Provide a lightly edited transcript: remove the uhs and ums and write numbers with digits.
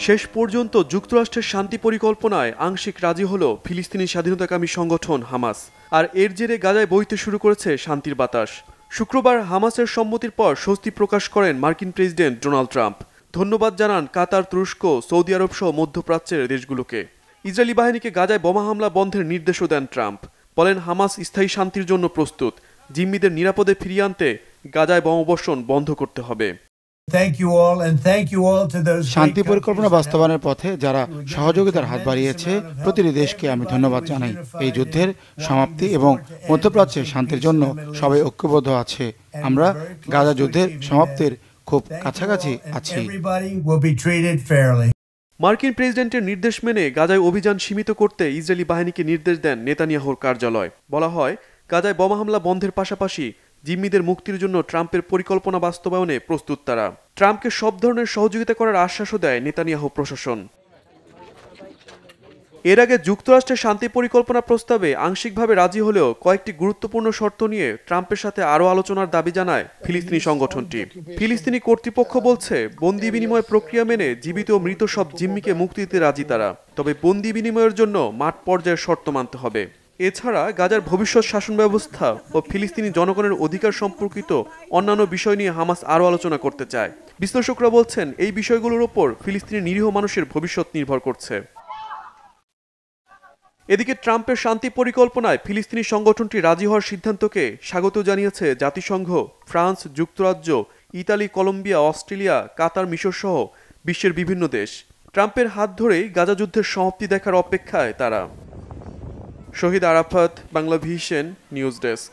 শেষ পর্যন্ত যুক্তরাষ্ট্রের শান্তি পরিকল্পনায় আংশিক রাজি হল ফিলিস্তিনি স্বাধীনতাকামী সংগঠন হামাস। আর এর জেরে গাজায় বইতে শুরু করেছে শান্তির বাতাস। শুক্রবার হামাসের সম্মতির পর স্বস্তি প্রকাশ করেন মার্কিন প্রেসিডেন্ট ডোনাল্ড ট্রাম্প। ধন্যবাদ জানান কাতার, তুরস্ক, সৌদি আরব সহ মধ্যপ্রাচ্যের দেশগুলোকে। ইসরায়েলি বাহিনীকে গাজায় বোমা হামলা বন্ধের নির্দেশও দেন ট্রাম্প। বলেন, হামাস স্থায়ী শান্তির জন্য প্রস্তুত। জিম্মিদের নিরাপদে ফিরিয়ে আনতে গাজায় বোমাবর্ষণ বন্ধ করতে হবে। শান্তি পরিকল্পনা বাস্তবায়নের পথে যারা সহযোগিতার হাত বাড়িয়েছে প্রতিটি দেশকে আমি ধন্যবাদ জানাই। এই যুদ্ধের সমাপ্তি এবং মধ্যপ্রাচ্যের শান্তির জন্য সবাই ঐক্যবদ্ধ আছে। আমরা গাজা যুদ্ধের সমাপ্তির খুব কাছাকাছি আছি। মার্কিন প্রেসিডেন্টের নির্দেশ মেনে গাজায় অভিযান সীমিত করতে ইসরায়েলি বাহিনীকে নির্দেশ দেন নেতানিয়াহুর কার্যালয়। বলা হয়, গাজায় বোমা হামলা বন্ধের পাশাপাশি জিম্মিদের মুক্তির জন্য ট্রাম্পের পরিকল্পনা বাস্তবায়নে প্রস্তুত তারা। ট্রাম্পকে সব ধরনের সহযোগিতা করার আশ্বাসও দেয় নেতানিয়াহু প্রশাসন। এর আগে যুক্তরাষ্ট্রের শান্তি পরিকল্পনা প্রস্তাবে আংশিকভাবে রাজি হলেও কয়েকটি গুরুত্বপূর্ণ শর্ত নিয়ে ট্রাম্পের সাথে আরও আলোচনার দাবি জানায় ফিলিস্তিনি সংগঠনটি। ফিলিস্তিনি কর্তৃপক্ষ বলছে, বন্দি বিনিময় প্রক্রিয়া মেনে জীবিত ও মৃত সব জিম্মিকে মুক্তি দিতে রাজি তারা। তবে বন্দি বিনিময়ের জন্য মাঠ পর্যায়ের শর্ত মানতে হবে। এছাড়া গাজার ভবিষ্যৎ শাসন ব্যবস্থা ও ফিলিস্তিনি জনগণের অধিকার সম্পর্কিত অন্যান্য বিষয় নিয়ে হামাস আরও আলোচনা করতে চায়। বিশ্লেষকরা বলছেন, এই বিষয়গুলোর ওপর ফিলিস্তিনি নিরীহ মানুষের ভবিষ্যৎ নির্ভর করছে। এদিকে ট্রাম্পের শান্তি পরিকল্পনায় ফিলিস্তিনি সংগঠনটি রাজি হওয়ার সিদ্ধান্তকে স্বাগত জানিয়েছে জাতিসংঘ, ফ্রান্স, যুক্তরাজ্য, ইতালি, কলম্বিয়া, অস্ট্রেলিয়া, কাতার, মিশর সহ বিশ্বের বিভিন্ন দেশ। ট্রাম্পের হাত ধরেই গাজা যুদ্ধের সমাপ্তি দেখার অপেক্ষায় তারা। Shahid Arafat, Bangla Vision, news desk.